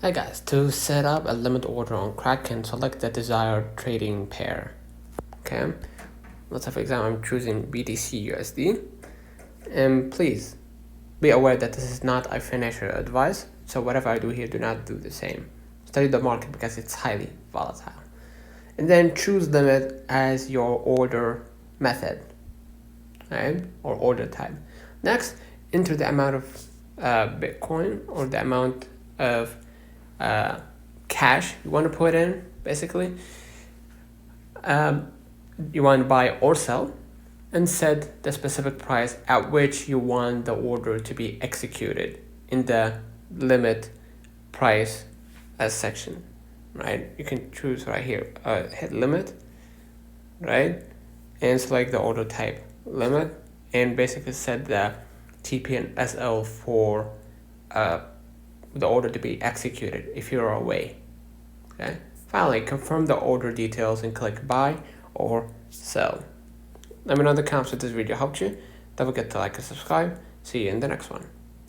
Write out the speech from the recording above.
Hi guys, to set up a limit order on Kraken, select the desired trading pair. Okay, let's say for example I'm choosing BTC USD, and please be aware that this is not a financial advice, so whatever I do here, do not do the same. Study the market because it's highly volatile. And then choose limit as your order method, right, or order type. Next, enter the amount of Bitcoin or the amount of cash you want to put in, basically. You want to buy or sell, and set the specific price at which you want the order to be executed in the limit price section, right? You can choose right here, hit limit, right? And select the order type, limit, and basically set the TP and SL for the order to be executed if you're away. Okay. Finally, confirm the order details and click buy or sell. Let me know in the comments if this video helped you. Don't forget to like and subscribe. See you in the next one.